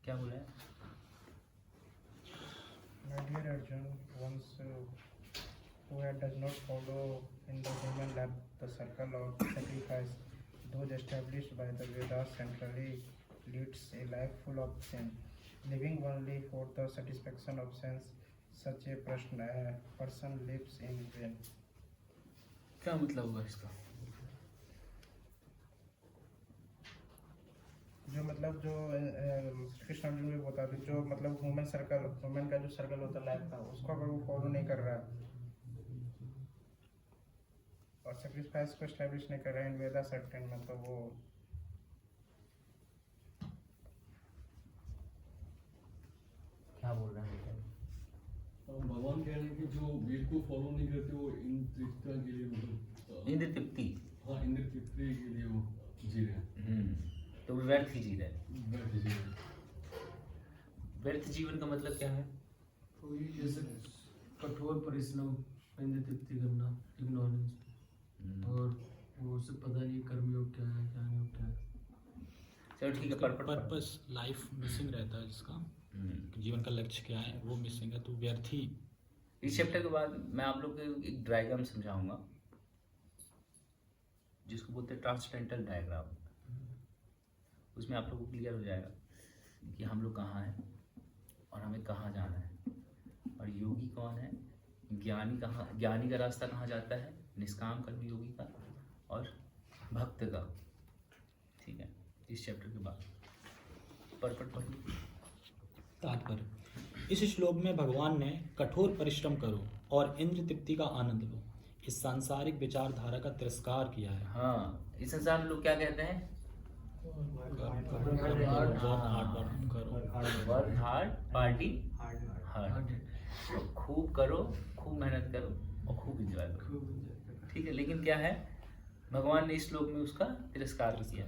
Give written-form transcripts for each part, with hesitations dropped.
क्या बोला है? My dear Arjun, once who does not follow in the human life the circle of sacrifice, those established by the Vedas centrally leads a life full of sin, living only for the satisfaction of sense. Such a person lives in vain. क्या मतलब हुआ इसका? जो मतलब जो कृष्ण अर्जुन में बताते जो मतलब ह्यूमन का जो सर्कल होता है लाइफ का उसको अगर वो फॉलो नहीं कर रहा और सेक्रीफाइस को एस्टैब्लिश नहीं कर रहा है इन वेदा सर्टेन मतलब वो क्या बोल रहा है? भगवान कह रहे हैं कि जो वेद को फॉलो नहीं करते वो इंद्रियता के लिए मतलब इंद्र तृप्ति। हाँ इंद्र तृप्ति के लिए वो जी रहे हैं। तो वो व्यर्थ ही जी रहे हैं। व्यर्थ जी रहे हैं। व्यर्थ जीवन का मतलब क्या है? तो ये जैसे कठोर परिश्रम, इंद्र तृप्ति करना, इग्नोरेंस, और वो उसे पता नहीं कर्मयोग क्या है क्या नहीं क्या है। चलो ठीक है। पर्पस लाइफ मिसिंग रहता है जिसका जीवन का लक्ष्य क्या है वो मिसिंग है, तो व्यर्थ ही। इस चैप्टर के बाद मैं आप लोग को एक डायग्राम समझाऊंगा जिसको बोलते हैं ट्रांसडेंटल डायग्राम। उसमें आप लोगों को क्लियर हो जाएगा कि हम लोग कहाँ हैं और हमें कहाँ जाना है, और योगी कौन है, ज्ञानी का रास्ता कहाँ जाता है, निष्काम कर्म योगी का और भक्त का। ठीक है, इस चैप्टर के बाद पर्पट पढ़िए। तात्पर्य: इस श्लोक में भगवान ने कठोर परिश्रम करो और इंद्र तृप्ति का आनंद लो इस सांसारिक विचारधारा का तिरस्कार किया है। हाँ, इस संसार में लोग क्या कहते हैं? Work hard party hard. तो खूब करो, खूब मेहनत करो और खूब एंजॉय करो। ठीक है, लेकिन क्या है, भगवान ने इस श्लोक में उसका तिरस्कार किया।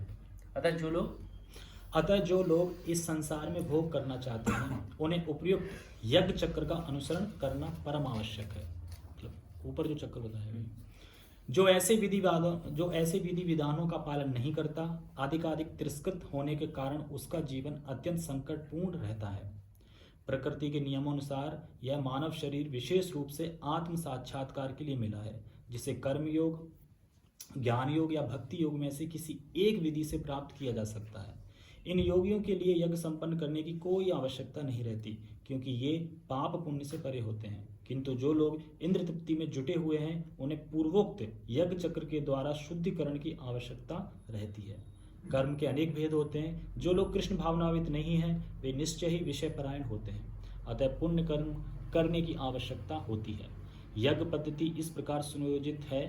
अतः जो लोग इस संसार में भोग करना चाहते हैं उन्हें उपयुक्त यज्ञ चक्र का अनुसरण करना परम आवश्यक है। मतलब ऊपर जो चक्र बताया है, जो ऐसे विधि विधानों का पालन नहीं करता, अधिकाधिक तिरस्कृत होने के कारण उसका जीवन अत्यंत संकटपूर्ण रहता है। प्रकृति के नियमानुसार यह मानव शरीर विशेष रूप से आत्म साक्षात्कार के लिए मिला है, जिसे कर्म योग, ज्ञान योग या भक्ति योग में से किसी एक विधि से प्राप्त किया जा सकता है। इन योगियों के लिए यज्ञ संपन्न करने की कोई आवश्यकता नहीं रहती, क्योंकि ये पाप पुण्य से परे होते हैं। किंतु जो लोग इंद्र तृप्ति में जुटे हुए हैं उन्हें पूर्वोक्त यज्ञ चक्र के द्वारा शुद्धिकरण की आवश्यकता रहती है। कर्म के अनेक भेद होते हैं। जो लोग कृष्ण भावनावित नहीं हैं वे निश्चय ही विषय परायण होते हैं, अतः पुण्य कर्म करने की आवश्यकता होती है। यज्ञ पद्धति इस प्रकार सुनियोजित है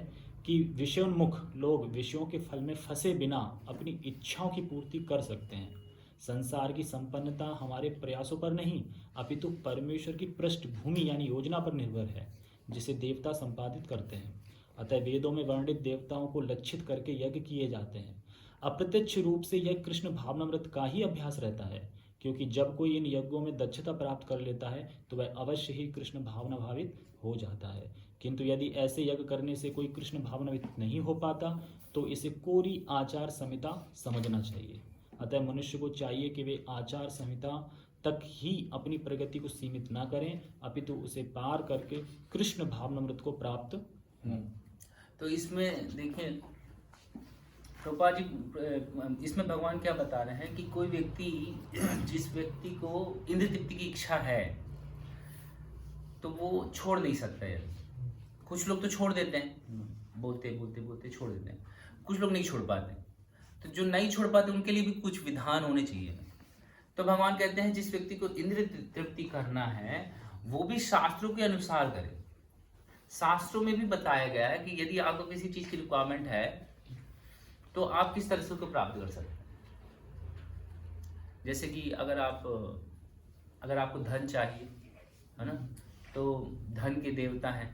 कि विषयोन्मुख लोग विषयों के फल में फंसे बिना अपनी इच्छाओं की पूर्ति कर सकते हैं। संसार की संपन्नता हमारे प्रयासों पर नहीं अपितु परमेश्वर की पृष्ठभूमि यानी योजना पर निर्भर है, जिसे देवता संपादित करते हैं। अतः वेदों में वर्णित देवताओं को लक्षित करके यज्ञ किए जाते हैं। अप्रत्यक्ष रूप से यह कृष्ण भावनामृत का ही अभ्यास रहता है, क्योंकि जब कोई इन यज्ञों में दक्षता प्राप्त कर लेता है तो वह अवश्य ही कृष्ण भावना भावित हो जाता है। किंतु यदि ऐसे यज्ञ करने से कोई कृष्ण भावनावित नहीं हो पाता तो इसे कोरी आचार संहिता समझना चाहिए। अतः मनुष्य को चाहिए कि वे आचार संहिता तक ही अपनी प्रगति को सीमित न करें, अपितु उसे पार करके कृष्ण भावनामृत को प्राप्त हों। तो इसमें देखें प्रभुपाद जी, इसमें भगवान क्या बता रहे हैं कि कोई व्यक्ति, जिस व्यक्ति को इंद्र तृप्ति की इच्छा है तो वो छोड़ नहीं सकता है। कुछ लोग तो छोड़ देते हैं, बोलते बोलते छोड़ देते हैं, कुछ लोग नहीं छोड़ पाते। तो जो नहीं छोड़ पाते उनके लिए भी कुछ विधान होने चाहिए। तो भगवान कहते हैं जिस व्यक्ति को इंद्र तृप्ति करना है वो भी शास्त्रों के अनुसार करे। शास्त्रों में भी बताया गया है कि यदि आपको किसी चीज की रिक्वायरमेंट है तो आप किस तरह से उसको प्राप्त कर सकते हैं। जैसे कि अगर आपको धन चाहिए, है ना, तो धन के देवता हैं,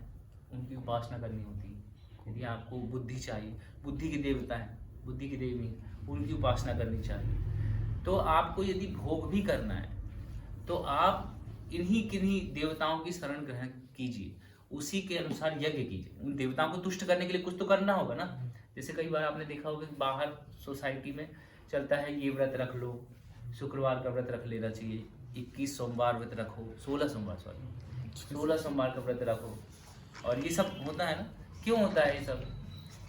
उनकी उपासना करनी होती है। यदि आपको बुद्धि चाहिए, बुद्धि के देवता हैं, बुद्धि की देवी हैं, उनकी उपासना करनी चाहिए। तो आपको यदि भोग भी करना है तो आप किन्हीं देवताओं की शरण ग्रहण कीजिए, उसी के अनुसार यज्ञ कीजिए। उन देवताओं को तुष्ट करने के लिए कुछ तो करना होगा ना। जैसे कई बार आपने देखा होगा कि बाहर सोसाइटी में चलता है ये व्रत रख लो, शुक्रवार का व्रत रख लेना चाहिए, 21 सोमवार व्रत रखो, 16 सोमवार का व्रत रखो। और ये सब होता है ना, क्यों होता है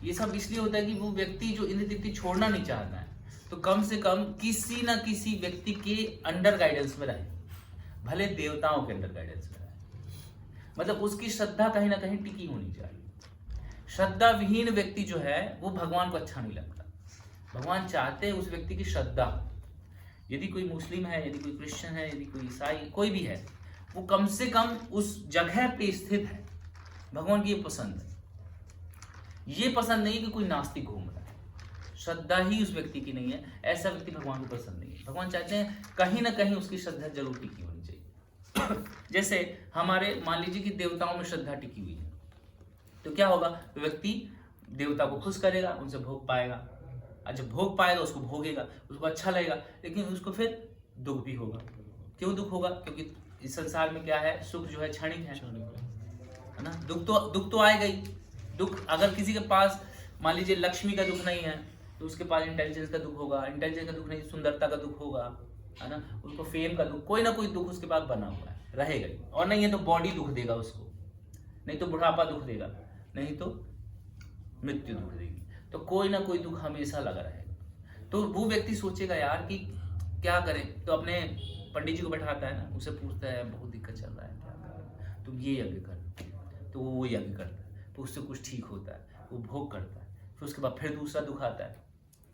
ये सब इसलिए होता है कि वो व्यक्ति जो इंद्र तृप्ति छोड़ना नहीं चाहता है, तो कम से कम किसी ना किसी व्यक्ति के अंडर गाइडेंस में रहे, भले देवताओं के अंडर गाइडेंस में रहे, मतलब उसकी श्रद्धा कहीं ना कहीं टिकी होनी चाहिए। श्रद्धा विहीन व्यक्ति जो है वो भगवान को अच्छा नहीं लगता। भगवान चाहते हैं उस व्यक्ति की श्रद्धा। यदि कोई मुस्लिम है, यदि कोई क्रिश्चियन है, यदि कोई ईसाई, कोई भी है, वो कम से कम उस जगह पे स्थित है। भगवान की ये पसंद है, ये पसंद नहीं कि कोई नास्तिक घूम रहा है। श्रद्धा ही उस व्यक्ति की नहीं है, ऐसा व्यक्ति भगवान को पसंद नहीं है। भगवान चाहते हैं कहीं ना कहीं उसकी श्रद्धा जरूर टिकी होनी चाहिए। जैसे हमारे मान लीजिए कि देवताओं में श्रद्धा टिकी हुई है, तो क्या होगा, व्यक्ति देवता को खुश करेगा, उनसे भोग पाएगा, और जब भोग पाएगा उसको भोगेगा, उसको अच्छा लगेगा, लेकिन उसको फिर दुख भी होगा। क्यों दुख होगा? क्योंकि इस संसार में क्या है, सुख जो है क्षणिक है ना, दुख तो आएगा ही। दुख अगर किसी के पास मान लीजिए लक्ष्मी का दुख नहीं है, तो उसके पास इंटेलिजेंस का दुख होगा, इंटेलिजेंस का दुख नहीं, सुंदरता का दुख होगा, है ना, उसको फेम का दुख, कोई ना कोई दुख उसके पास बना हुआ है, रहेगा ही। और नहीं है तो बॉडी दुख देगा उसको, नहीं तो बुढ़ापा दुख देगा, नहीं तो मृत्यु दुख देगी, तो कोई ना कोई दुख हमेशा लगा रहेगा। तो वो व्यक्ति सोचेगा यार कि क्या करें, तो अपने पंडित जी को बैठाता है ना, उसे पूछता है बहुत दिक्कत चल रहा है, क्या करें, तुम ये यज्ञ कर, तो वो यज्ञ करता है, तो उससे कुछ ठीक होता है, वो भोग करता है, फिर उसके बाद फिर दूसरा दुख आता है,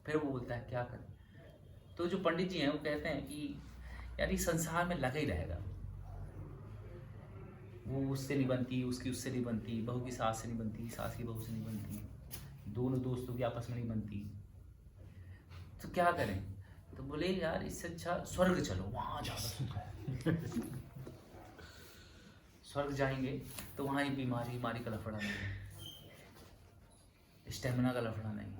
फिर वो बोलता है क्या करें। तो जो पंडित जी हैं वो कहते हैं कि यार ये संसार में लगा ही रहेगा, वो उससे नहीं बनती, उसकी उससे नहीं बनती, बहू की सास से नहीं बनती, सास की बहू से नहीं बनती, दोनों दोस्तों की आपस में नहीं बनती, तो क्या करें। तो बोले यार इससे अच्छा स्वर्ग चलो, वहां ज्यादा सुख है। स्वर्ग जाएंगे तो वहां ही बीमारी का लफड़ा नहीं, स्टेमिना का लफड़ा नहीं,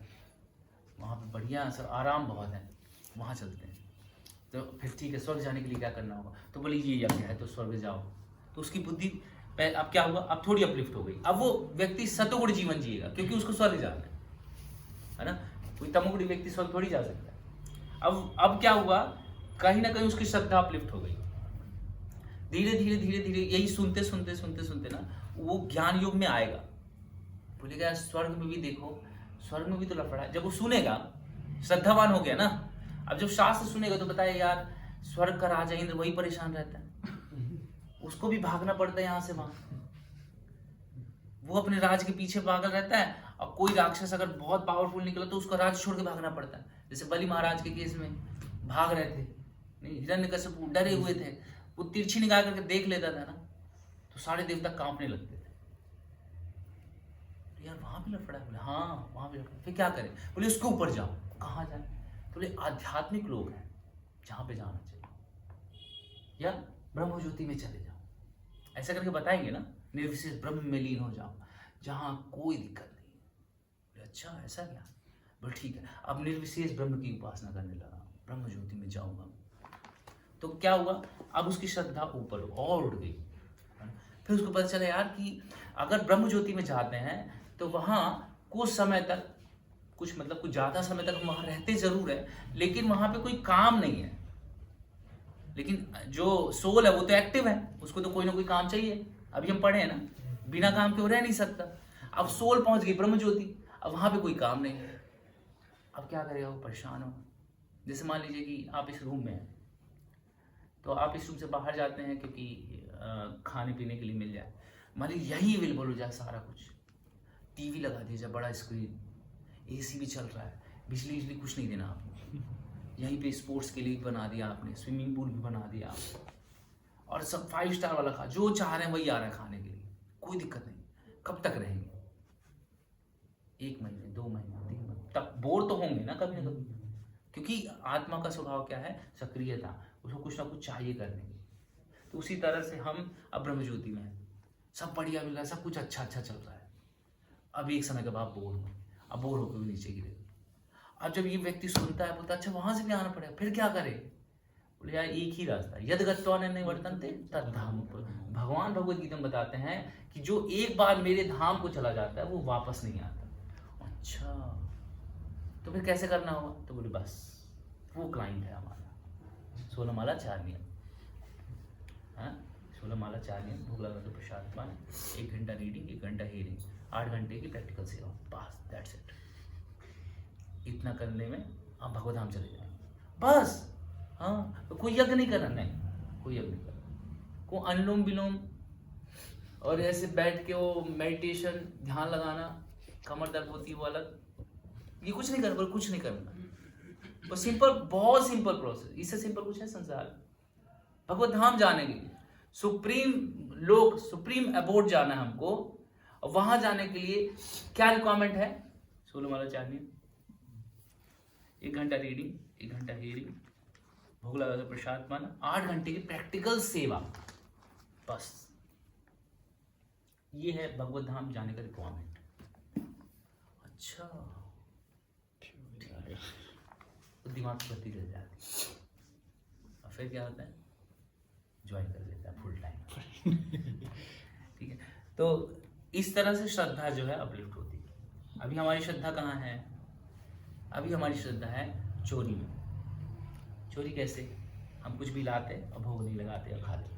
वहां पे बढ़िया सब आराम बहुत है, वहां चलते हैं। तो फिर ठीक है, स्वर्ग जाने के लिए क्या करना होगा, तो बोले ये यज्ञ है तो स्वर्ग जाओ। तो उसकी बुद्धि अब क्या हुआ, अब थोड़ी अपलिफ्ट हो गई, अब वो व्यक्ति सतोगुण जीवन जिएगा, क्योंकि उसको स्वर्ग जाना है ना। कोई तमोगुणी व्यक्ति स्वर्ग थोड़ी जा सकता है। अब क्या हुआ, कहीं ना कहीं उसकी श्रद्धा अपलिफ्ट हो गई। धीरे धीरे यही सुनते ना वो ज्ञान योग में आएगा, बोलेगा स्वर्ग में भी देखो, स्वर्ग में भी तो लफड़ा है। जब वो सुनेगा, श्रद्धावान हो गया ना, अब जब शास्त्र सुनेगा तो बताए यार स्वर्ग का राजा इंद्र वही परेशान रहता है, उसको भी भागना पड़ता है यहाँ से वहां, वो अपने राज के पीछे पागल रहता है, और कोई राक्षस अगर बहुत पावरफुल निकला तो उसका राज छोड़ के भागना पड़ता है। जैसे बलि महाराज के केस में भाग रहे थे, हिरण्यकश्यप डरे हुए थे, वो तिरछी निगाह करके देख लेता था ना, तो सारे देवता कांपने लगते थे। तो यार वहां भी लफड़ा है, बोले हाँ वहां भी लफड़ा, फिर क्या करें, बोले उसके ऊपर जाओ। कहाँ जाए, तो बोले आध्यात्मिक लोग हैं जहां पे जाना चाहिए, या ब्रह्म ज्योति में चले जाओ, ऐसा करके बताएंगे ना, निर्विशेष ब्रह्म में लीन हो जाओ जहां कोई दिक्कत नहीं। अच्छा ऐसा क्या, बोले ठीक है, अब निर्विशेष ब्रह्म की उपासना करने लगा, ब्रह्म ज्योति में जाऊंगा। तो क्या हुआ, अब उसकी श्रद्धा ऊपर और उठ गई। फिर उसको पता चला यार कि अगर ब्रह्म ज्योति में जाते हैं तो वहां कुछ समय तक, कुछ ज्यादा समय तक हम वहां रहते जरूर है, लेकिन वहां पे कोई काम नहीं है। लेकिन जो सोल है वो तो एक्टिव है, उसको तो कोई ना कोई काम चाहिए। अभी हम पढ़े हैं ना, बिना काम के वो रह नहीं सकता। अब सोल पहुंच गई ब्रह्म ज्योति, अब वहां पे कोई काम नहीं है, अब क्या करेगा, वो परेशान हो। जैसे मान लीजिए कि आप इस रूम में हैं, तो आप इस रूम से बाहर जाते हैं क्योंकि खाने पीने के लिए मिल जाए, मान लीजिए यही अवेलेबल हो जाए सारा कुछ, टीवी लगा दिया जाए, बड़ा स्क्रीन, एसी भी चल रहा है, बिजली कुछ नहीं देना आपने, यहीं पे स्पोर्ट्स के लिए बना दिया आपने, स्विमिंग पूल भी बना दिया आपने, और सब 5 स्टार वाला खा, जो चाह रहे हैं वही आ रहा है खाने के लिए, कोई दिक्कत नहीं। कब तक रहेंगे, 1 महीने 2 महीने 3 महीने तक बोर तो होंगे ना कभी ना कभी, क्योंकि आत्मा का स्वभाव क्या है, सक्रियता, उसको कुछ ना कुछ चाहिए करने की। तो उसी तरह से हम अब ब्रह्म ज्योति में हैं, सब बढ़िया मिल रहा है, सब कुछ अच्छा चल रहा है। अब एक समय के बाद बोर हो, अब बोर होकर भी नीचे गिरे। अब जब ये व्यक्ति सुनता है, बोलता है अच्छा वहां से भी आना पड़ेगा, फिर क्या करे, बोले यार एक ही रास्ता, यद गत्वा नहीं वर्तन्ते तद धाम। भगवान भगवद गीता में बताते हैं कि जो एक बार मेरे धाम को चला जाता है वो वापस नहीं आता। अच्छा तो फिर कैसे करना होगा, तो बोले बस वो क्लाइंट है हमारा, 16 माला 4 नियम, हाँ 16 माला 4 नियम, भोग लगा तो प्रसाद पान, 1 घंटा रीडिंग, 1 घंटा हीयरिंग, 8 घंटे की प्रैक्टिकल सेवा, बस दैट्स इट। इतना करने में आप भगवत धाम चले जाएंगे बस। हाँ तो कोई यज्ञ नहीं करना, नहीं कोई यज्ञ नहीं करना, को अनुलोम विलोम और ऐसे बैठ के वो मेडिटेशन ध्यान लगाना, कमर दर्द होती है वो अलग, ये कुछ नहीं करना, कुछ नहीं करना, बस सिंपल, बहुत सिंपल प्रोसेस, इससे सिंपल कुछ है संसार। भगवत धाम जाने के लिए सुप्रीम लोक, सुप्रीम अबोर्ड जाना है हमको, और वहां जाने के लिए क्या रिक्वायरमेंट है? 16 माला 4 नियम, 1 घंटा रीडिंग, 1 घंटा हियरिंग, भोग लगा तो प्रसाद पाना, 8 घंटे की प्रैक्टिकल सेवा, बस ये है भगवत धाम जाने का रिक्वायरमेंट। अच्छा तो दिमाग की गति रह जाती, और फिर क्या होता है, ज्वाइन कर लेता है फुल टाइम। ठीक है, तो इस तरह से श्रद्धा जो है अपलिफ्ट होती है। अभी हमारी श्रद्धा कहाँ है? अभी हमारी श्रद्धा है चोरी में। चोरी कैसे? हम कुछ भी लाते और भोग नहीं लगाते और खा लेते,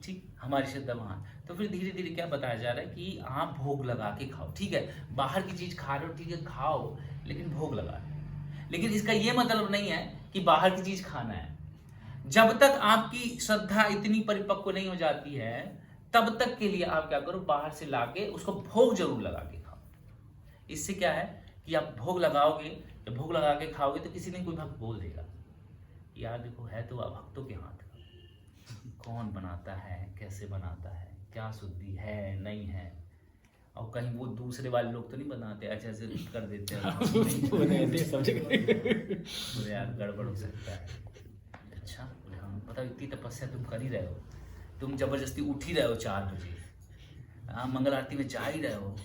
ठीक, हमारी श्रद्धा वहाँ। तो फिर धीरे धीरे क्या बताया जा रहा है कि आप भोग लगा के खाओ, ठीक है, बाहर की चीज खा रहे हो, ठीक है खाओ, लेकिन भोग लगा। लेकिन इसका ये मतलब नहीं है कि बाहर की चीज खाना है। जब तक आपकी श्रद्धा इतनी परिपक्व नहीं हो जाती है, तब तक के लिए आप क्या करो, बाहर से लाके उसको भोग जरूर लगा के खाओ। इससे क्या है कि आप भोग लगाओगे, जब भोग लगा के खाओगे तो किसी ने कोई भक्त बोल देगा, यार देखो है तो भक्तों के हाथ, कौन बनाता है, कैसे बनाता है, क्या शुद्धि है नहीं है, और कहीं वो दूसरे वाले लोग तो नहीं बनाते, ऐसे ऐसे कर देते हैं बोले यार गड़बड़ हो सकता है। अच्छा बोले हाँ पता, इतनी तपस्या तुम कर ही रहे हो, तुम जबरदस्ती उठ ही रहे हो 4 बजे, हाँ मंगल आरती में जा ही रहे हो,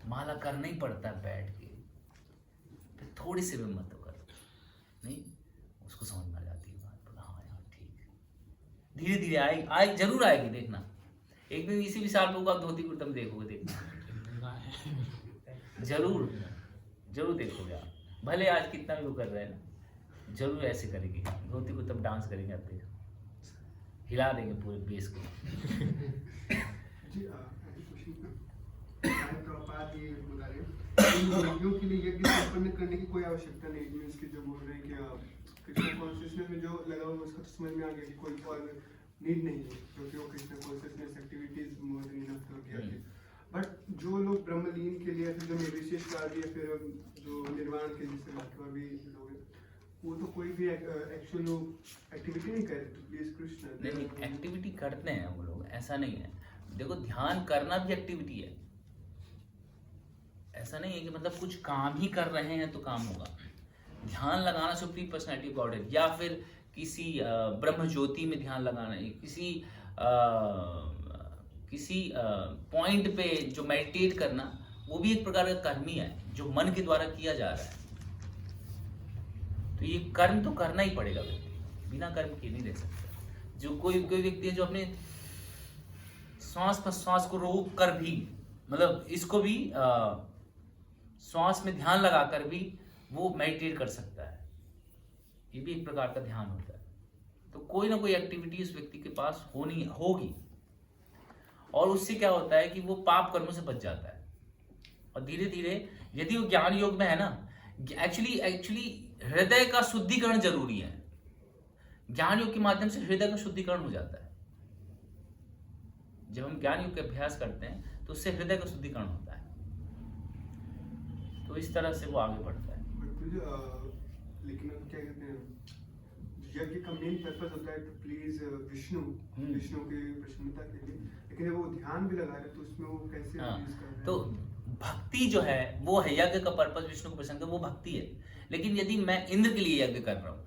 माला करना ही पड़ता है बैठ के, फिर थोड़ी सी भी मत कर, नहीं उसको समझ में आ जाती है बात, बोला हाँ यार ठीक है। धीरे धीरे आई जरूर आएगी, देखना एक दिन इसी विशाल लोग आप धोती कुर्ता में देखोगे, देखना जरूर जरूर देखोगे आप, भले आज कितना भी वो कर रहे हैं ना, जरूर ऐसे करेंगे धोती कुर्ता में डांस करेंगे, आप देखो हिला देंगे पूरे बेस को। जी प्रभुपाद ये बता रहे हैं योगियों के लिए यज्ञ संपन्न करने की कोई आवश्यकता नहीं, मींस कि जो बोल रहे हैं कि कृष्ण कॉन्शियसनेस में जो लगा हुआ उसका तो समझ में आ गया कि कोई और नीड नहीं है, क्योंकि वो Krishna consciousness activities more than enough to किया। बट जो लोग ब्रह्मलीन के लिए, फिर जो निर्विशेषवादी या फिर जो निर्वाण के जैसे बाकी और भी लोग हैं, वो तो कोई भी एक्चुअल एक्टिविटी नहीं करते, तो प्लीज कृष्ण नहीं एक्टिविटी करते हैं वो लोग, ऐसा नहीं है। देखो ध्यान करना भी एक्टिविटी है, ऐसा नहीं है कि मतलब कुछ काम ही कर रहे हैं तो काम होगा। ध्यान लगाना सुप्रीम पर्सनैलिटी गॉड है, या फिर किसी ब्रह्म ज्योति में ध्यान लगाना है, किसी पॉइंट पे जो मेडिटेट करना, वो भी एक प्रकार का कर्म ही है जो मन के द्वारा किया जा रहा है। तो ये कर्म तो करना ही पड़ेगा, व्यक्ति बिना कर्म किए नहीं रह सकता। जो कोई व्यक्ति है जो अपने श्वास प्रश्वास को रोक कर भी, मतलब इसको भी श्वास में ध्यान लगाकर भी वो मेडिटेट कर सकता है, ये भी एक प्रकार का ध्यान होता है। तो कोई ना कोई एक्टिविटी उस व्यक्ति के पास होगी, और उससे क्या होता है कि वो पाप कर्मों से बच जाता है। और धीरे धीरे यदि वो ज्ञान योग में है ना, एक्चुअली हृदय का शुद्धिकरण जरूरी है। ज्ञान योग के माध्यम से हृदय का शुद्धिकरण हो जाता है। जब हम ज्ञान योग का अभ्यास करते हैं तो उससे हृदय का शुद्धिकरण होता है, तो इस तरह से वो आगे बढ़ता है। लेकिन क्या कहते हैं, यज्ञ का मेन पर्पस होता है टू प्लीज विष्णु की प्रसन्नता के लिए, लेकिन जब वो ध्यान भी लगा रहे तो उसमें वो कैसे प्लीज कर रहे हैं? तो भक्ति जो है वो है, यज्ञ का पर्पस विष्णु को प्रसन्न कर, वो भक्ति है। लेकिन यदि मैं इंद्र के लिए यज्ञ कर रहा हूँ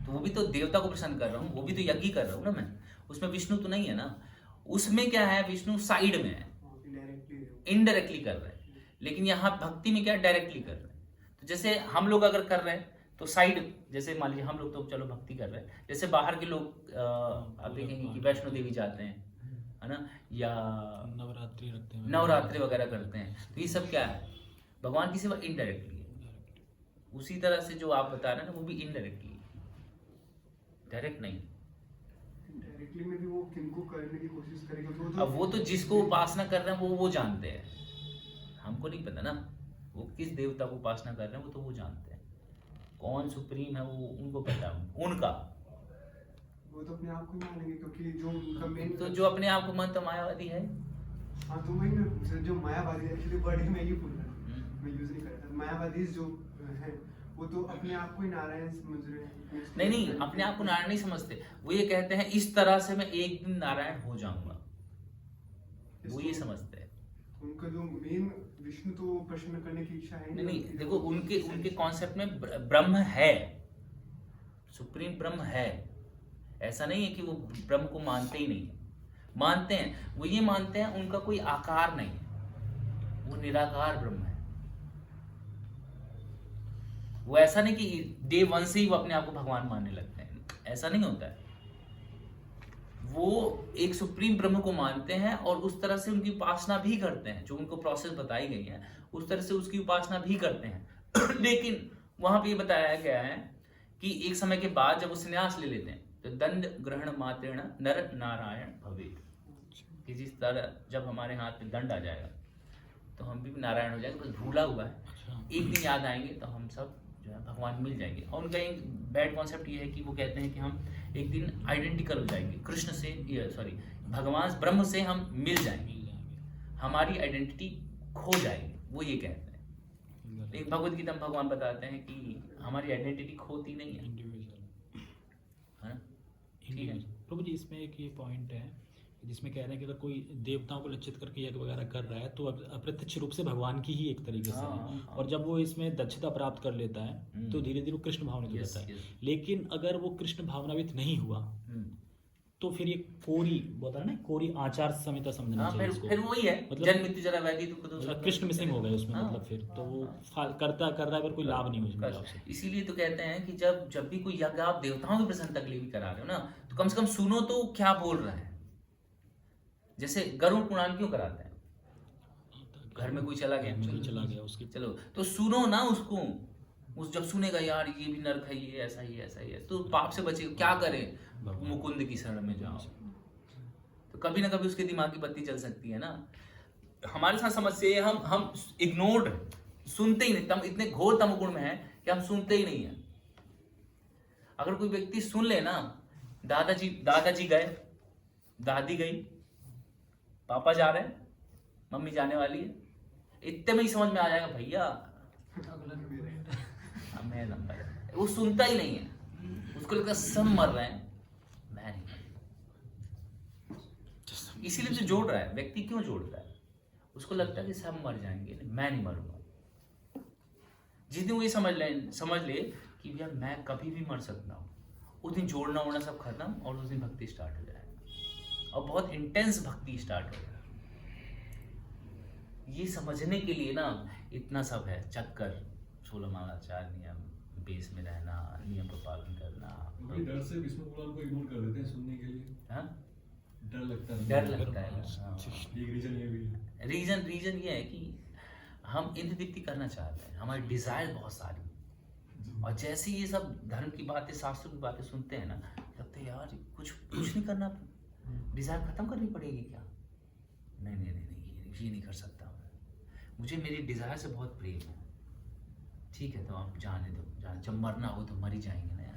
तो वो भी तो देवता को प्रसन्न कर रहा हूँ, वो भी तो यज्ञ ही कर रहा हूँ ना मैं, उसमें विष्णु तो नहीं है ना। उसमें क्या है, विष्णु साइड में है, इनडायरेक्टली कर रहे हैं। लेकिन यहाँ भक्ति में क्या, डायरेक्टली कर रहे हैं। तो जैसे हम लोग अगर कर रहे हैं तो साइड, जैसे मान लीजिए हम लोग तो चलो भक्ति कर रहे हैं, जैसे बाहर के लोग आप देखेंगे कि वैष्णो देवी जाते हैं, है ना, या नवरात्रि वगैरह करते हैं, तो ये सब क्या है, भगवान की सेवा इनडायरेक्टली है। उसी तरह से जो आप बता रहे हैं ना, वो भी इनडायरेक्टली है। डायरेक्ट नहीं। डायरेक्टली में भी वो किनको करने की कोशिश करेगा, अब वो तो जिसको उपासना कर रहे हैं वो जानते हैं, हमको नहीं पता ना वो किस देवता को उपासना कर रहे हैं, वो तो वो जानते हैं कौन सुप्रीम है, वो उनको पता है उनका। वो तो अपने आप को ही मानेंगे क्योंकि जो उनका मेन तो जो अपने आप को मानता मायावादी है। हाँ तो वही मैं पूछ रहा, जो मायावादी एक्चुअली वर्ड ही मैं ये पूछ रहा था, मैं यूज नहीं कर रहा था। मायावादी जो है वो तो अपने आप को ही नारायण समझ रहे हैं। नहीं, अपने आप को नारायण नहीं समझते, वो ये कहते हैं इस तरह से मैं एक दिन नारायण हो जाऊंगा, वो ये समझते हैं। उनका जो मेन विष्णु तो प्रसन्न करने की इच्छा है। नहीं, देखो उनके कॉन्सेप्ट में ब्रह्म है, सुप्रीम ब्रह्म है। ऐसा नहीं है कि वो ब्रह्म को मानते ही नहीं है, मानते हैं। वो ये मानते हैं उनका कोई आकार नहीं है, वो निराकार ब्रह्म है। वो ऐसा नहीं कि डे वन से ही वो अपने आप को भगवान मानने लगते हैं, ऐसा नहीं होता है। वो एक सुप्रीम ब्रह्म को मानते हैं और उस तरह से उनकी उपासना भी करते हैं, जो उनको प्रोसेस बताई गई है उस तरह से उसकी उपासना भी करते हैं। लेकिन वहां पे ये बताया गया है कि एक समय के बाद जब वो संन्यास ले लेते हैं तो दंड ग्रहण मात्रेण नर नारायण भवेत्, कि जिस तरह जब हमारे हाथ पे दंड आ जाएगा तो हम भी नारायण हो जाएंगे, बस भूला हुआ है। एक दिन याद आएंगे तो हम सब जो है भगवान मिल जाएंगे। और उनका एक बैड कॉन्सेप्ट ये है कि वो कहते हैं कि हम एक दिन आइडेंटिकल हो जाएंगे कृष्ण से, सॉरी भगवान ब्रह्म से हम मिल जाएंगे, हमारी आइडेंटिटी खो जाएगी, वो ये कहते हैं। एक भगवत गीता में भगवान बताते हैं कि हमारी आइडेंटिटी खोती नहीं है, है ना? ठीक है प्रभु जी, इसमें एक ये पॉइंट है जिसमें कह रहे हैं कि अगर कोई देवताओं को लक्षित करके यज्ञ वगैरह कर रहा है तो अप्रत्यक्ष रूप से भगवान की ही एक तरीके से है। और जब वो इसमें दक्षता प्राप्त कर लेता है तो धीरे धीरे वो कृष्ण भावना हो जाता है। लेकिन अगर वो कृष्ण भावनावित नहीं हुआ तो फिर ये कोरी बोलता है ना, कोरी आचार संहिता समझना चाहिए इसको। फिर वही है, मतलब जन्म मृत्यु जरा व्याधि दुख दोष, मतलब कृष्ण मिसिंग हो गए उसमें, मतलब फिर तो वो करता कर रहा है पर कोई लाभ नहीं हो उसमें। इसीलिए तो कहते हैं कि जब भी कोई यज्ञ आप देवताओं की प्रसन्नता के लिए भी करा रहे हो ना, तो कम से कम सुनो तो क्या बोल रहा है। जैसे गरुड़ पुराण क्यों कराते हैं? घर में कोई चला गया उसकी, चलो तो सुनो ना उसको, उस जब सुनेगा यार ये भी नरक है, ये ऐसा ही ऐसा ही है, तो पाप से बचे। क्या करे? मुकुंद की शरण में जाओ, तो कभी ना कभी उसके दिमाग की बत्ती जल सकती है ना। हमारे साथ समस्या है, हम इग्नोर्ड, सुनते ही नहीं, तम इतने घोर तमगुण में है कि हम सुनते ही नहीं है। अगर कोई व्यक्ति सुन ले ना, दादाजी गए, दादी गई, पापा जा रहे हैं, मम्मी जाने वाली है, इतने में ही समझ में आ जाएगा भैया अब मैं लंबा। वो सुनता ही नहीं है, उसको लगता है सब मर रहे हैं, मैं नहीं। इसीलिए तो जोड़ रहा है व्यक्ति, क्यों जोड़ रहा है? उसको लगता है कि सब मर जाएंगे, मैं नहीं मरूंगा। जिस दिन वो ये समझ ले कि भैया मैं कभी भी मर सकता हूँ, उस दिन जोड़ना वोड़ना सब खत्म और उस दिन भक्ति स्टार्ट हो जाएगा, और बहुत इंटेंस भक्ति स्टार्ट हो जाएगा। ये समझने के लिए ना इतना सब है चक्कर, 16 माला 4 नियम, बेस में रहना, नियम का पालन करना। डर से विष्णु पुराण को इग्नोर कर देते हैं सुनने के लिए। हाँ, डर लगता है। हाँ। एक रीजन ये भी है। रीजन ये है कि हम इंद्र तृप्ति करना चाहते हैं, हमारी डिजायर बहुत सारी, और जैसे ये सब धर्म की बातें, शास्त्रों की बातें सुनते हैं ना, लगता है यार कुछ नहीं करना, डिजायर खत्म करनी पड़ेगी क्या? नहीं, ये नहीं कर सकता मुझे मेरी डिजायर से बहुत प्रेम है। ठीक है, तो आप जाने दो, जब मरना हो तो मर ही जाएंगे ना यार,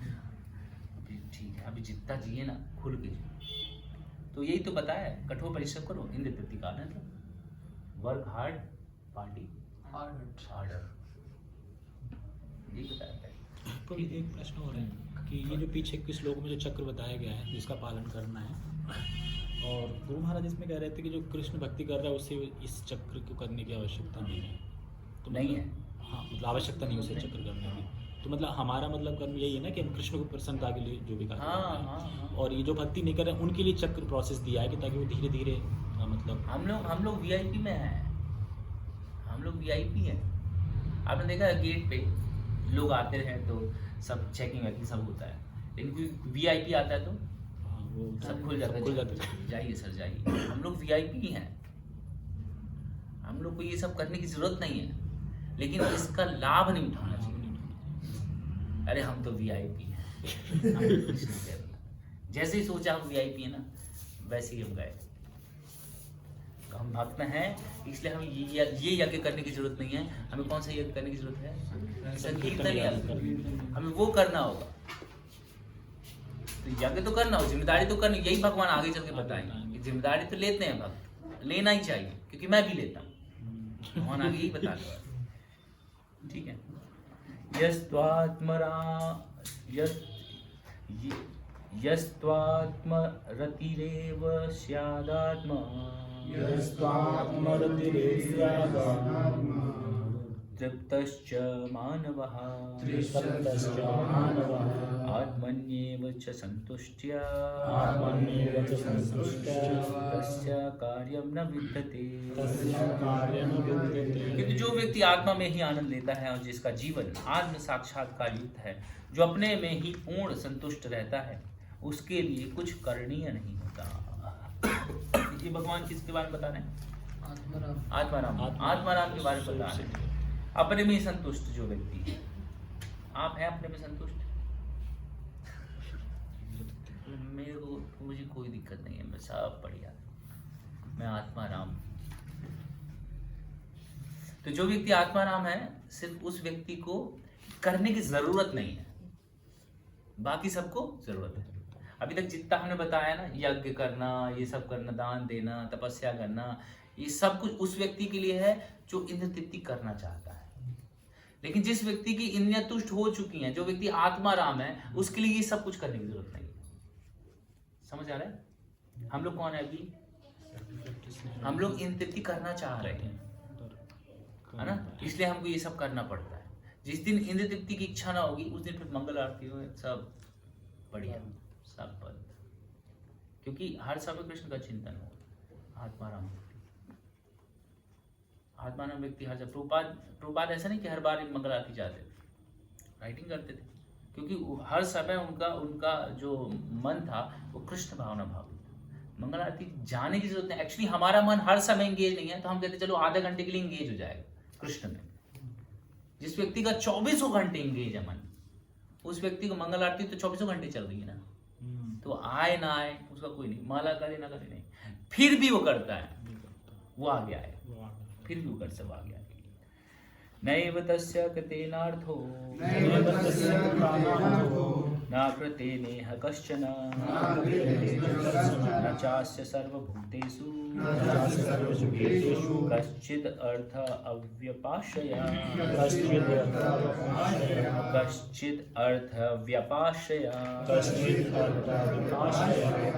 अभी ठीक है, अभी जितना जिए ना खुल के जिए। तो यही तो बताया, कठोर परिश्रम करो, इंद्र तृप्ति का मतलब वर्क हार्ड, पार्टी हार्डर, यही बताया है। तो एक प्रश्न हो रहा है कि ये जो पीछे के श्लोक में जो चक्र बताया गया है जिसका पालन करना है, और गुरु महाराज इसमें कह रहे थे कि जो कृष्ण भक्ति कर रहा है उसे इस चक्र को करने की आवश्यकता नहीं है। तो नहीं है, हाँ, मतलब आवश्यकता नहीं है उसे चक्र करने की। तो मतलब हमारा मतलब कर्म यही है ना कि हम कृष्ण को प्रसन्नता के लिए जो भी करते हैं। हाँ। और ये जो भक्ति नहीं कर रहे हैं उनके लिए चक्र प्रोसेस दिया है कि ताकि वो धीरे धीरे मतलब हम लोग VIP में हैं, हम लोग VIP हैं। आपने देखा है गेट पे लोग आते हैं तो सब चेकिंग वैकिंग सब होता है, लेकिन कोई VIP आता है तो वो सब खुल जाता है, जाइए सर जाइए। हम लोग VIP ही हैं, हम लोग को ये सब करने की जरूरत नहीं है, लेकिन इसका लाभ नहीं उठाना चाहिए। अरे हम तो VIP हैं, हम कृष्ण के जैसे ही सोचा हम वीआईपी है ना, वैसे ही हम गए। हम भक्त हैं, इसलिए हमें ये यज्ञ करने की जरूरत नहीं है। हमें कौन सा यज्ञ करने की जरूरत है? संकीर्तन यज्ञ। हमें वो करना होगा। तो यज्ञ तो करना हो, जिम्मेदारी तो करनी, यही भगवान आगे चल के बताएंगे कि जिम्मेदारी तो लेते हैं भक्त, लेना ही चाहिए, क्योंकि मैं भी लेता हूँ। भगवान आगे ही बता रहे हैं। ठीक है। यस्त्वात्मरतिरेव स्यादात्मा तृप्तश्च मानवः आत्मन्येव च संतुष्ट्या तस्य कार्यं न विद्यते। क्योंकि जो व्यक्ति आत्मा में ही आनंद लेता है और जिसका जीवन आत्म साक्षात्कार युक्त है, जो अपने में ही पूर्ण संतुष्ट रहता है, उसके लिए कुछ करणीय नहीं होता। ये भगवान किसके बारे में बता रहे हैं? आत्माराम के बारे में बता रहे हैं। अपने में ही संतुष्ट जो व्यक्ति है। आप हैं अपने में संतुष्ट? मुझे कोई दिक्कत नहीं है, मैं सब बढ़िया, मैं आत्माराम। तो जो व्यक्ति आत्माराम है, सिर्फ उस व्यक्ति को करने की जरूरत नहीं है, बाकी सबको जरूरत है। अभी तक जितना हमने बताया ना, यज्ञ करना, ये सब करना, दान देना, तपस्या करना, ये सब कुछ उस व्यक्ति के लिए है जो इंद्र तृप्ति करना चाहता है। लेकिन जिस व्यक्ति की इंद्रियां तुष्ट हो चुकी हैं, जो व्यक्ति आत्माराम है, उसके लिए ये सब कुछ करने की जरूरत नहीं है। समझ आ रहा है? हम लोग कौन है अभी? हम लोग इंद्र तृप्ति करना चाह रहे हैं, है ना? इसलिए हमको ये सब करना पड़ता है। जिस दिन इंद्र तृप्ति की इच्छा ना होगी, उस दिन फिर मंगल आरती हो, सब बढ़िया, सब बंद। क्योंकि हर समय कृष्ण का चिंतन हो, आत्माराम व्यक्ति हर जब प्रभुपाद ऐसा नहीं कि हर बार मंगल आरती जाते थे, राइटिंग करते थे, क्योंकि हर समय उनका जो मन था वो कृष्ण भावना भाव। मंगल आरती जाने की जरूरत नहीं। एक्चुअली हमारा मन हर समय इंगेज नहीं है, तो हम कहते चलो आधे घंटे के लिए इंगेज हो जाएगा कृष्ण में। जिस व्यक्ति का 24 घंटे इंगेज है मन, उस व्यक्ति को मंगल आरती तो 24 घंटे चल रही है ना, तो आए ना आए उसका कोई नहीं, माला करे ना करे नहीं, फिर भी वो करता है, वो आगे आए, फिर भी वो कर सब आगे आए। नैव तस्य कृतेनार्थो न कृते नेह कश्चन न चास्य सर्वभूतेषु कश्चित् अर्थ अव्यपाश्रया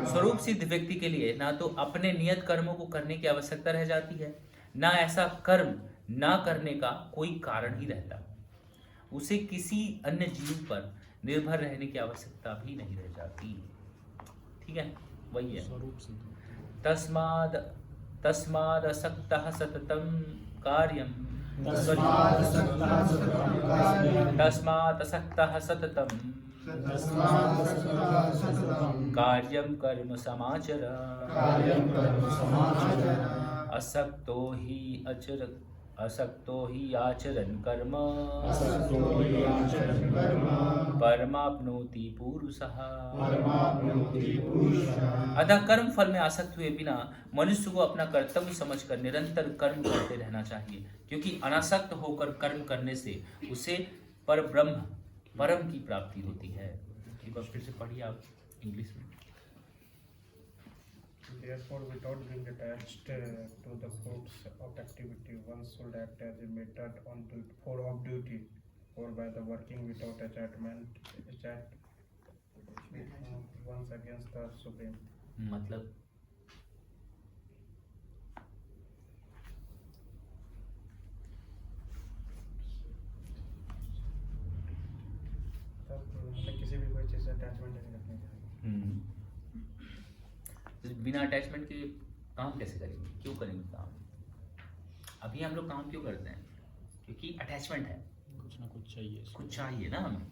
स्वरूप सिद्ध व्यक्ति के लिए ना तो अपने नियत कर्मों को करने की आवश्यकता रह जाती है, ना ऐसा कर्म ना करने का कोई कारण ही रहता। उसे किसी अन्य जीव पर निर्भर रहने की आवश्यकता भी नहीं रह जाती। ठीक है, वही है। तस्माद असक्तः सततं कार्यं कार्यं कर्म समाचर असक्तो ही आचरन् कर्म परमाप्नोति पुरुषः। अतः कर्म फल में आसक्त हुए बिना मनुष्य को अपना कर्तव्य समझकर निरंतर कर्म करते रहना चाहिए, क्योंकि अनासक्त होकर कर्म करने से उसे परम की प्राप्ति होती है। एक बार फिर से पढ़िए आप इंग्लिश में। Therefore, without being attached to the fruits of activity, one should act as a method of duty, or by the working without attachment once against the Supreme. मतलब किसी भी कोई चीज़ से अटैचमेंट नहीं रखनी चाहिए। बिना अटैचमेंट के काम कैसे करेंगे? क्यों करेंगे काम? अभी हम लोग काम क्यों करते हैं? क्योंकि अटैचमेंट है, कुछ ना कुछ चाहिए ना हमें।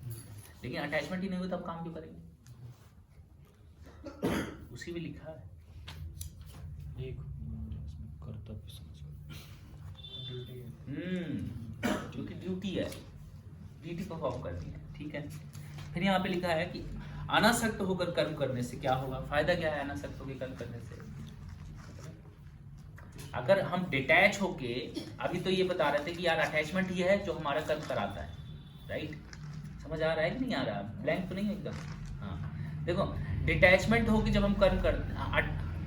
लेकिन अटैचमेंट ही नहीं हो तब काम क्यों करेंगे? उसी में लिखा है एक कर्तव्य क्योंकि ड्यूटी है, ड्यूटी परफॉर्म करनी है। ठीक है। फिर यहाँ पे लिखा है कि अनासक्त होकर कर्म करने से क्या होगा, फायदा क्या है अनासक्त होकर कर्म करने से? अगर हम डिटैच होके, अभी तो ये बता रहे थे कि यार अटैचमेंट ही है जो हमारा कर्म कराता है, राइट? समझ आ रहा है कि नहीं आ रहा? ब्लैंक तो नहीं है एकदम? हाँ, देखो डिटैचमेंट होके जब हम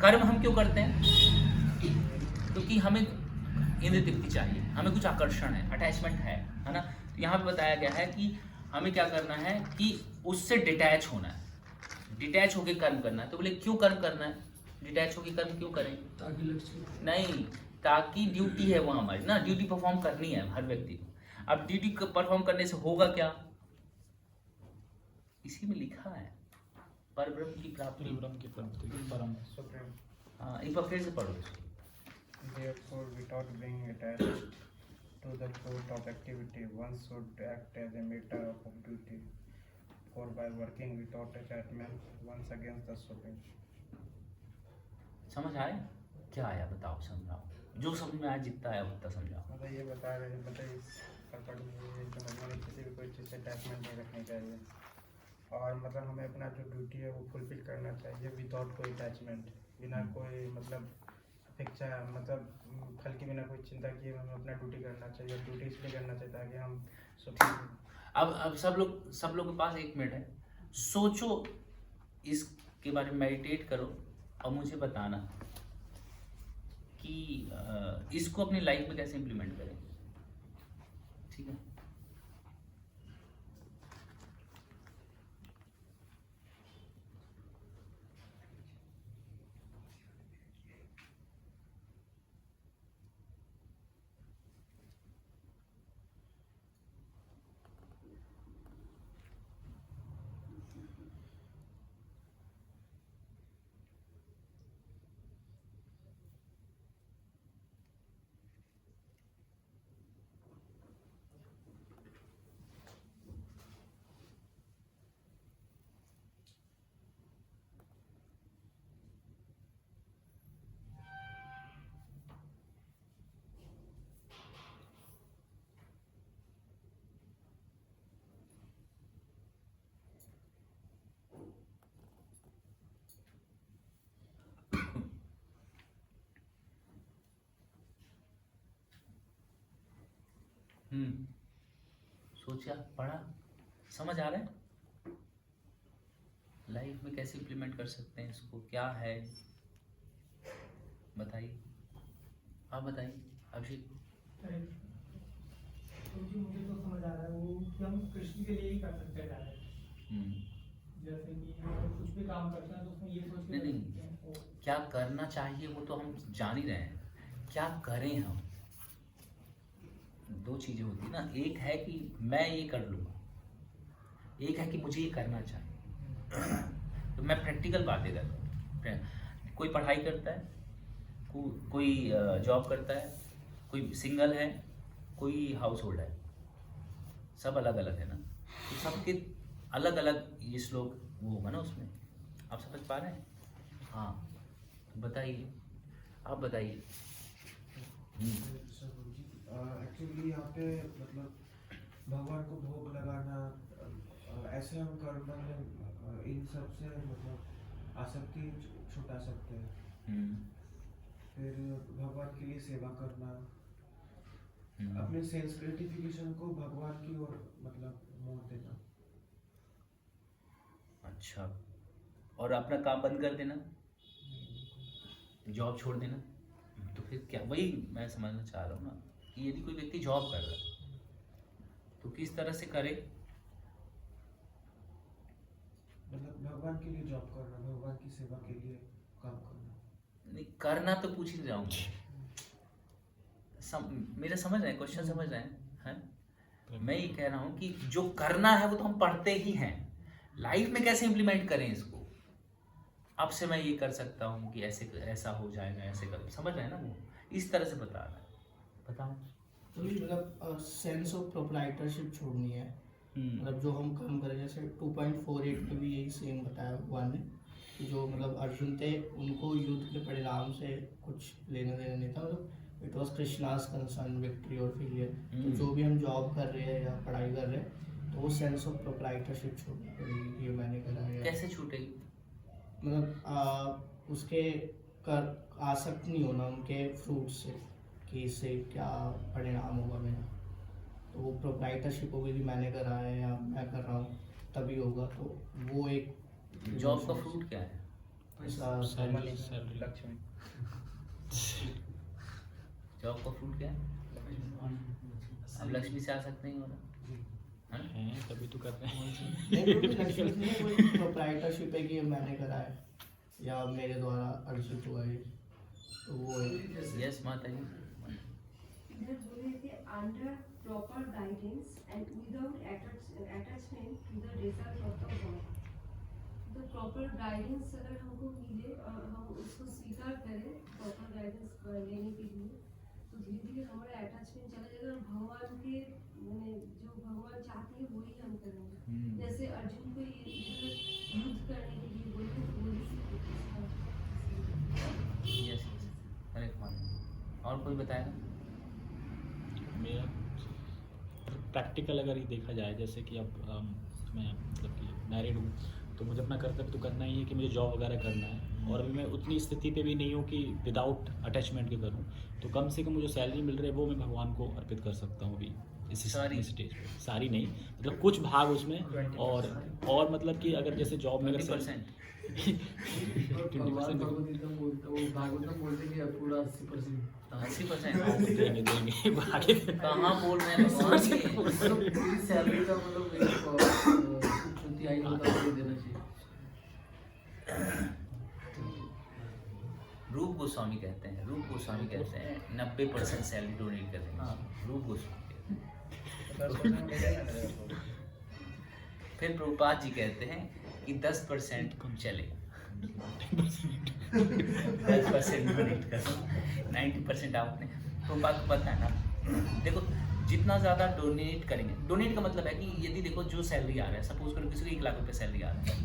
कर्म हम क्यों करते हैं? क्योंकि हमें इंद्र तृप्ति चाहिए, हमें कुछ आकर्षण है, अटैचमेंट है ना? तो यहाँ पे बताया गया है कि हमें क्या करना है कि उससे डिटैच होना है, डिटैच होके कर्म करना है। तो बोले क्यों कर्म करना है, डिटैच होके कर्म क्यों करें? ताकि लक्ष्य नहीं, ताकि ड्यूटी है वो हमारी ना, ड्यूटी परफॉर्म करनी है हर व्यक्ति को। अब ड्यूटी परफॉर्म करने से होगा क्या? इसी में लिखा है परब्रह्म की प्राप्ति। ब्रह्म की प्राप्ति, परम। Supreme. हाँ, एक बार फिर से पढ़ो इसको। Therefore, without being attached to the fruit of activity, one should act as a matter of duty. For by working without attachment, one against the Supreme. समझ आए? क्या आया बताओ, समझाओ। जो समझ में आया, जितना आया उतना समझाओ। मतलब ये बता रहे बताइए पढ़ में समझ में किसी भी कोई चीज़ से अटैचमेंट नहीं रखनी चाहिए, और मतलब हमें अपना जो ड्यूटी है वो फुलफिल करना चाहिए विदाउट कोई अटैचमेंट, बिना कोई मतलब अपेक्षा, मतलब फल के बिना कोई चिंता किए हमें अपना ड्यूटी करना चाहिए। ड्यूटी इसलिए करना चाहिए ताकि हम अब सब लोग के पास 1 मिनट है, सोचो इसके बारे में, मेडिटेट करो और मुझे बताना कि इसको अपनी लाइफ में कैसे इम्प्लीमेंट करें, ठीक है? सोचा, पढ़ा, समझ आ रहा है? लाइफ में कैसे इम्प्लीमेंट कर सकते हैं इसको, क्या है बताइए, आप बताइए अभिषेक। तो जी मुझे तो समझ आ रहा है वो कि हम कृष्ण के लिए ही कर सकते हैं। जैसे कि हम कुछ भी काम करते हैं तो उसमें ये सोच के नहीं, क्या करना चाहिए वो तो हम जान ही रहे हैं, क्या करें हम? 2 चीजें होती है ना, एक है कि मैं ये कर लूँगा, एक है कि मुझे ये करना चाहिए। तो मैं प्रैक्टिकल बातें करता हूँ। कोई पढ़ाई करता है, कोई जॉब करता है, कोई सिंगल है, कोई हाउस होल्ड है, सब अलग अलग है ना, तो सबके अलग अलग ये श्लोक वो होगा ना उसमें, आप समझ पा रहे हैं? हाँ, तो बताइए, आप बताइए। एक्चुअली यहाँ पे मतलब भगवान को भोग लगाना, ऐसे हम कर्म में इन सब से मतलब आसक्ति छुटा सकते हैं। फिर भगवान के लिए सेवा करना, अपने सेल्स ग्रेटिफिकेशन को भगवान की ओर मतलब मोड़ देना। अच्छा, और अपना काम बंद कर देना, जॉब छोड़ देना, तो फिर क्या? वही मैं समझना चाह रहा हूँ ना कि यदि कोई व्यक्ति जॉब कर रहा है तो किस तरह से करे? मतलब भगवान के लिए जॉब करना, भगवान की सेवा के लिए काम करना। नहीं, करना तो पूछ ही रहा हूँ, मेरा समझ रहे हैं, क्वेश्चन समझ रहे हैं? मैं ये कह रहा हूँ कि जो करना है वो तो हम पढ़ते ही हैं, लाइफ में कैसे इम्प्लीमेंट करें इसको? अब से मैं ये कर सकता हूँ कि ऐसे ऐसा हो जाएगा, ऐसे कर, समझ रहे हैं ना? वो इस तरह से बता रहा है, बताओ। तो मतलब सेंस ऑफ प्रोप्राइटरशिप छोड़नी है, मतलब जो हम काम करें, जैसे 2.48 में भी यही सेम बताया भगवान ने कि जो मतलब अर्जुन थे उनको युद्ध के परिणाम से कुछ लेना देना नहीं था, मतलब it was Krishna's concern victory और फेलियर। तो जो भी हम जॉब कर रहे हैं या पढ़ाई कर रहे हैं तो वो सेंस ऑफ प्रोप्राइटरशिप छोड़नी पड़ेगी, ये मैंने करा है। कैसे छूटेगी? मतलब उसके कर आसक्त नहीं होना उनके फ्रूट से कि इससे क्या परिणाम होगा मेरा, तो वो प्रोप्राइटरशिप होगी कि मैंने करा है या मैं कर रहा हूँ तभी होगा। तो वो एक जॉब का फ्रूट क्या है? सैलरी लक्ष्मी जॉब का फ्रूट क्या है? अब लक्ष्मी से आ सकते नहीं हो रहा है, तभी तो कर रहे हैं। प्रोप्राइटरशिप है कि ये मैंने करा है या मेरे द्वारा अर्जित हुआ है, तो वो है। यस माता जी। इधर बोले थे under proper guidance and without attachment to the result of the work. तो proper guidance अगर हमको मिले और हम उसको स्वीकार करें proper guidance लेने के लिए, तो धीरे धीरे हमारा attachment चला जाएगा और भगवान के मैंने जो भगवान चाहते हैं वही हम करेंगे। जैसे अर्जुन को ये युद्ध करने के लिए बोले तो वही यस करेक्ट माता। और कोई बताएगा? मेरा प्रैक्टिकल अगर ये देखा जाए, जैसे कि अब मैं मतलब कि मैरिड हूँ, तो मुझे अपना कर्तव्य तो करना ही है कि मुझे जॉब वगैरह करना है, और अभी मैं उतनी स्थिति पे भी नहीं हूँ कि विदाउट अटैचमेंट के करूँ, तो कम से कम मुझे सैलरी मिल रही है वो मैं भगवान को अर्पित कर सकता हूँ अभी इस स्टेज पे। सारी नहीं, मतलब कुछ भाग उसमें, और मतलब कि अगर जैसे जॉब में 20%। 20% भागवतम बोलते हैं कि पूरा 80% 80% देंगे आगे। कहाँ बोल रहे हैं भगवान ये? पूरी सैलरी का मतलब तिहाई देना चाहिए। रूप गोस्वामी कहते हैं 90% सैलरी डोनेट कर देंगे। रूप गोस्वामी फिर प्रभुपाद जी कहते हैं कि 10% चलेगा, 10% डोनेट कर, 90% आपने। प्रभुपाद को पता है ना, देखो जितना ज़्यादा डोनेट करेंगे, डोनेट का मतलब है कि यदि देखो जो सैलरी आ रहा है, सपोज करो किसी को 1 लाख रुपये सैलरी आ रहा है,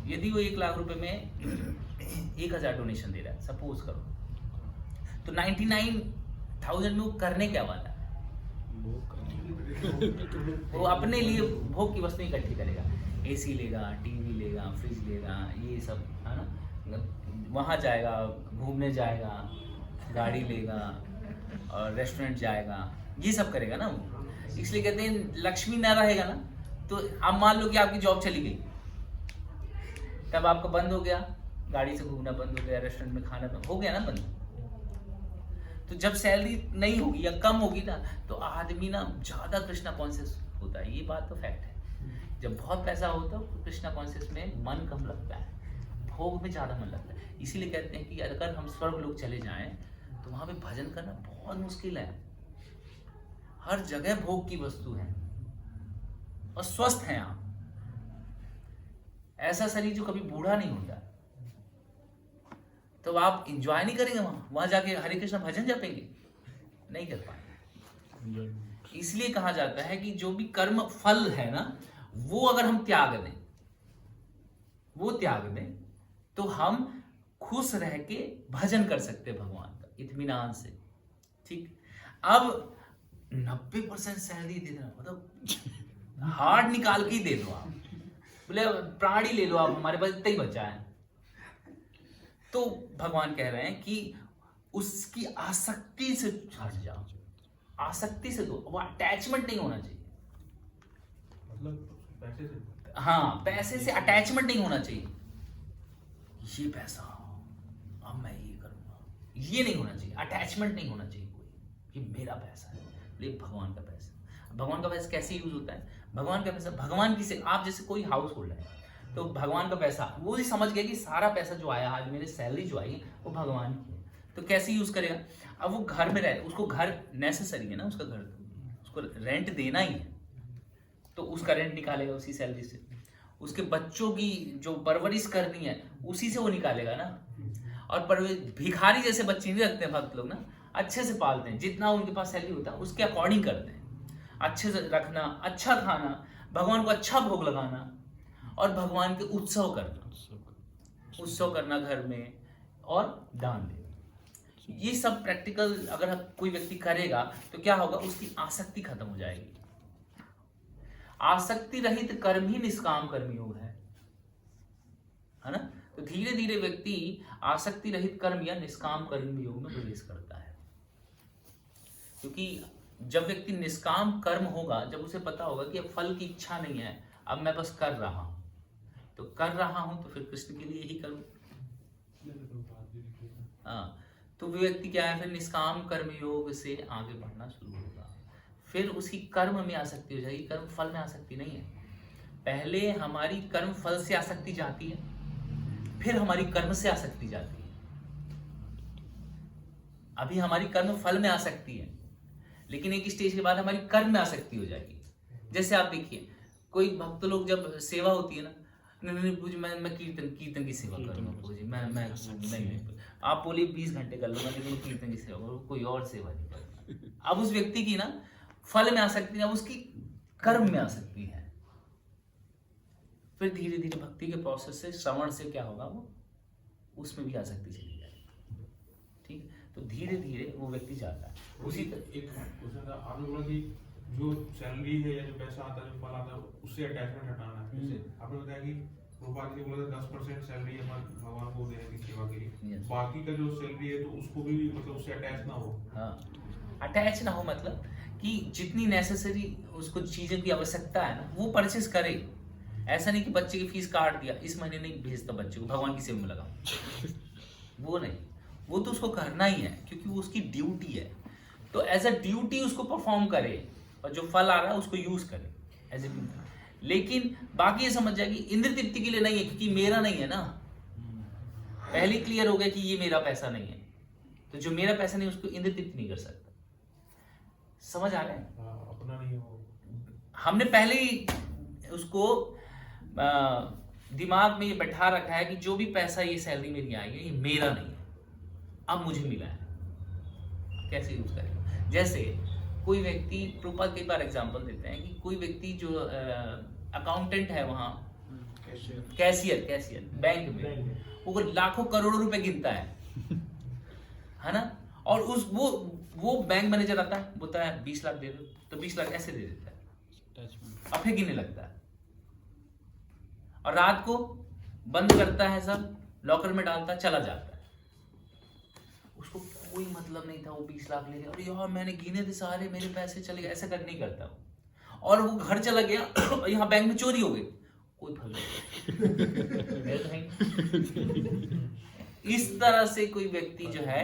यदि वो 1 लाख रुपये में 1000 डोनेशन दे रहा है सपोज करो, तो 99,000 में वो करने क्या वाला है? वो अपने लिए भोग की वस्तु इकट्ठी करेगा, एसी लेगा, टीवी लेगा, फ्रिज लेगा, ये सब है ना, वहाँ जाएगा, घूमने जाएगा, गाड़ी लेगा और रेस्टोरेंट जाएगा, ये सब करेगा ना वो। इसलिए कहते हैं लक्ष्मी ना रहेगा ना, तो अब मान लो कि आपकी जॉब चली गई, तब आपका बंद हो गया, गाड़ी से घूमना बंद हो गया, रेस्टोरेंट में खाना बंद हो गया ना बंद। तो जब सैलरी नहीं होगी या कम होगी ना, तो आदमी ना ज़्यादा कृष्णा कॉन्शियस होता है, ये बात तो फैक्ट है। जब बहुत पैसा होता है तो कृष्णा कॉन्शियस में मन कम लगता है, भोग में ज़्यादा मन लगता है। इसीलिए कहते हैं कि अगर हम स्वर्ग लोग चले जाएं तो वहाँ पे भजन करना बहुत मुश्किल है, हर जगह भोग की वस्तु है और स्वस्थ हैं आप, ऐसा शरीर जो कभी बूढ़ा नहीं होता, तो आप इंजॉय नहीं करेंगे वहां जाके हरे कृष्ण भजन जपेंगे, नहीं कर पाएंगे। इसलिए कहा जाता है कि जो भी कर्म फल है ना, वो अगर हम त्याग दें तो हम खुश रह के भजन कर सकते हैं भगवान का इत्मीनान से। ठीक, अब 90% सैलरी दे देना मतलब हार्ड निकाल के ही दे दो आप, बोले प्राण ही ले लो आप, हमारे पास इतना ही बचा है, तो भगवान कह रहे हैं कि उसकी आसक्ति से हट जाओ, आसक्ति से दो, वो अटैचमेंट नहीं होना चाहिए। मतलब पैसे से, हाँ, पैसे से अटैचमेंट नहीं होना चाहिए, ये पैसा अब मैं ये करूंगा, ये नहीं होना चाहिए, अटैचमेंट नहीं होना चाहिए कोई, ये मेरा पैसा है, ये भगवान का पैसा। भगवान का पैसा कैसे यूज होता है? भगवान का पैसा भगवान की से, आप जैसे कोई हाउस होल्ड है तो भगवान का पैसा, वो ही समझ गया कि सारा पैसा जो आया आज मेरी सैलरी जो आई वो भगवान की है, तो कैसे यूज करेगा? अब वो घर में रहे, उसको घर नेसेसरी है ना, उसका घर उसको रेंट देना ही है, तो उसका रेंट निकालेगा उसी सैलरी से, उसके बच्चों की जो परवरिश करनी है उसी से वो निकालेगा ना। और भिखारी जैसे बच्चे नहीं रखते हैं भक्त लोग ना, अच्छे से पालते हैं, जितना उनके पास सैलरी होता है उसके अकॉर्डिंग करते हैं, अच्छे से रखना, अच्छा खाना, भगवान को अच्छा भोग लगाना और भगवान के उत्सव करना घर में और दान देना। ये सब प्रैक्टिकल अगर कोई व्यक्ति करेगा तो क्या होगा, उसकी आसक्ति खत्म हो जाएगी। आसक्ति रहित कर्म ही निष्काम कर्मयोग है ना। तो धीरे धीरे व्यक्ति आसक्ति रहित कर्म या निष्काम कर्मयोग में प्रवेश करता है, क्योंकि जब व्यक्ति निष्काम कर्म होगा, जब उसे पता होगा कि अब फल की इच्छा नहीं है, अब मैं बस कर रहा हूं, तो कर रहा हूं तो फिर कृष्ण के लिए ही करूं। हाँ, तो वो व्यक्ति क्या है, फिर निष्काम कर्मयोग से आगे बढ़ना शुरू होगा। फिर उसकी कर्म में आसक्ति हो जाएगी, कर्म फल में आसक्ति नहीं है। पहले हमारी कर्म फल से आसक्ति जाती है, फिर हमारी कर्म से आसक्ति जाती है। अभी हमारी कर्म फल में आसक्ति है, लेकिन एक स्टेज के बाद हमारी कर्म में आसक्ति हो जाएगी। जैसे आप देखिए, कोई भक्त लोग जब सेवा होती है ना, नहीं पूजी मैं कीर्तन की सेवा करूंगा, पूजी मैं नहीं, आप बोलिए 20 घंटे कर लूंगा, लेकिन कीर्तन की सेवा करूंगा, कोई और सेवा नहीं करूंगा। अब उस व्यक्ति की ना फल में आसक्ति ना, उसकी कर्म में आसक्ति है। फिर धीरे धीरे भक्ति के प्रोसेस से, श्रवण से क्या होगा, वो उसमें भी आसक्ति चली जाएगी। ठीक है, तो धीरे धीरे वो व्यक्ति जाता है। उसी तरह एक क्वेश्चन था, आपने बोला कि जो सैलरी है या जो पैसा आता है, जो फल आता है, उससे अटैचमेंट हटाना है। जैसे आपने बताया कि प्रभुपाद जी ने बोला 10% सैलरी अपन भगवान को देने की सेवा के लिए, बाकी का जो सैलरी है तो उसको भी मतलब उससे अटैच ना हो। हाँ, अटैच ना हो मतलब कि जितनी नेसेसरी उसको चीज़ों की आवश्यकता है ना, वो परचेस करे। ऐसा नहीं कि बच्चे की फीस काट दिया, इस महीने नहीं भेजता बच्चे को, भगवान की सेवा में लगाऊं, वो नहीं। वो तो उसको करना ही है, क्योंकि वो उसकी ड्यूटी है। तो एज अ ड्यूटी उसको परफॉर्म करे, और जो फल आ रहा है उसको यूज करे एज ए ड्यूटी। लेकिन बाकी ये समझ जाए कि इंद्र तृप्ति के लिए नहीं है, क्योंकि मेरा नहीं है ना। पहले क्लियर हो गया कि ये मेरा पैसा नहीं है, तो जो मेरा पैसा नहीं उसको इंद्र तृप्ति नहीं कर सकता। समझ आ रहा है? अपना नहीं हो, हमने पहले ही उसको दिमाग में ये बैठा रखा है कि जो भी पैसा, ये सैलरी मेरी आई है, ये मेरा नहीं है, अब मुझे मिला है। कैसे यूज करेगा? जैसे कोई व्यक्ति, प्रभुपाद कई बार एग्जांपल देते हैं कि कोई व्यक्ति जो अकाउंटेंट है, वहाँ कैशियर बैंक में, वो लाखों करोड़ों रुपए गिनता है ना। और वो बैंक मैनेजर आता है, बोलता है 20 लाख दे दो, तो 20 लाख ऐसे दे देता है, और फिर गिनने लगता है। और रात को बंद करता है, सब लॉकर में डालता है, चला जाता है। उसको कोई मतलब नहीं था, वो 20 लाख ले गया, अरे यार मैंने गिने थे सारे, मेरे पैसे चले गए, ऐसा कर नहीं करता वो। और वो घर चला गया और यहाँ बैंक में चोरी हो गई, कोई फर्क नहीं। इस तरह से कोई व्यक्ति जो है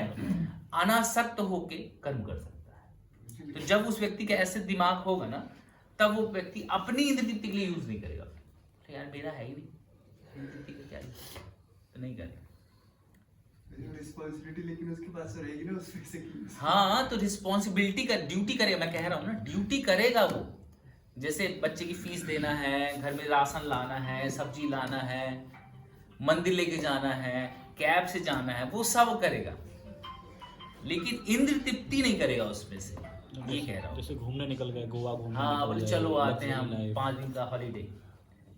अनासक्त होके कर्म कर सकता है। तो जब उस व्यक्ति का ऐसे दिमाग होगा ना, तब वो व्यक्ति अपनी इंद्र तृप्ति के लिए यूज नहीं करेगा। तो यार मेरा है ही नहीं, इंद्र तृप्ति का क्या तो नहीं करेगा। रिस्पॉन्सिबिलिटी लेकिन उसके पास तो रहेगी ना उस पैसे की। हाँ, तो रिस्पॉन्सिबिलिटी का ड्यूटी करेगा, मैं कह रहा हूँ ना, ड्यूटी करेगा वो। जैसे बच्चे की फीस देना है, घर में राशन लाना है, सब्जी लाना है, मंदिर लेके जाना है, कैब से जाना है, वो सब करेगा, लेकिन इंद्र तृप्ति नहीं करेगा उसमें से। ये कह रहा हूँ। जैसे घूमने निकल गए, गोवा घूमने, हाँ बोले चलो आते हैं हम, लाइफ। 5 दिन का हॉलीडे,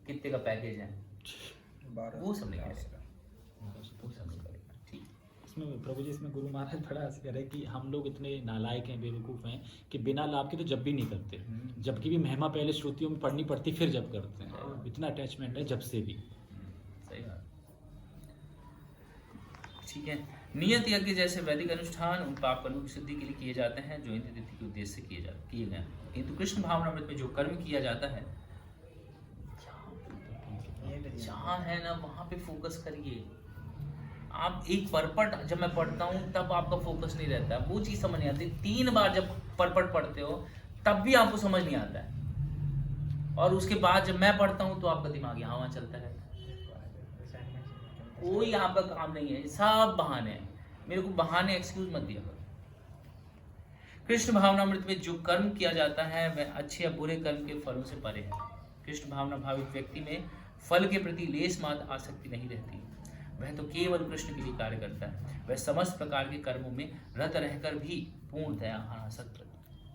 कितने का पैकेज है, वो सब नहीं करेगा, वो सब नहीं करेगा। ठीक। इसमें प्रभु जी, इसमें गुरु महाराज बड़ा हंस रहे कि हम लोग इतने नालायक हैं, बेवकूफ़ हैं कि बिना लाभ के तो जब भी नहीं करते, जबकि भी महिमा पहले श्रुतियों में पढ़नी पड़ती, फिर जब करते हैं। इतना अटैचमेंट है जब से भी। सही बात। ठीक है। नियत यज्ञ जैसे वैदिक अनुष्ठान उन पाप कर्मों की सिद्धि के लिए किए जाते हैं, जो इंद्र तृप्ति के उद्देश्य से किए गए हैं। किंतु कृष्ण भावनामृत में जो कर्म किया जाता है, जहाँ है ना वहाँ पे फोकस करिए। आप एक परपट, जब मैं पढ़ता हूँ तब आपका फोकस नहीं रहता, वो चीज़ समझ नहीं आती। 3 बार जब परपट पढ़ते हो तब भी आपको समझ नहीं आता है, और उसके बाद जब मैं पढ़ता हूँ तो आपका दिमाग यहाँ वहाँ चलता रहता है। कोई आपका काम नहीं है, सब बहाने हैं। मेरे को बहाने, एक्सक्यूज मत दिया करो। कृष्ण भावनामृत में जो कर्म किया जाता है वह अच्छे या बुरे कर्म के फलों से परे है। कृष्ण भावना भावित व्यक्ति में फल के प्रति लेस मात्र आसक्ति नहीं रहती, वह तो केवल कृष्ण के लिए कार्य करता है। वह समस्त प्रकार के कर्मों में रत रहकर भी पूर्णतया अनासक्त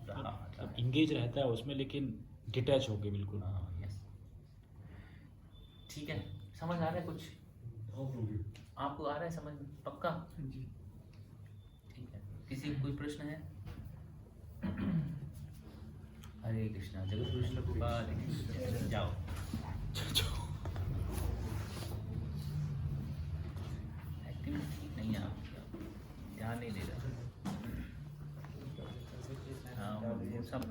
रहा, इंगेज रहता है उसमें, लेकिन डिटैच हो गए बिल्कुल। यस, ठीक है। समझ आ रहा है कुछ? आपको आ रहा है समझ में? पक्का? जी। ठीक है। किसी कोई प्रश्न है? हरे कृष्णा। जगत गुरु श्रील प्रभुपाद की। जाओ एक्टिविटी ठीक नहीं है आपकी, ध्यान नहीं दे रहा। हाँ वो सब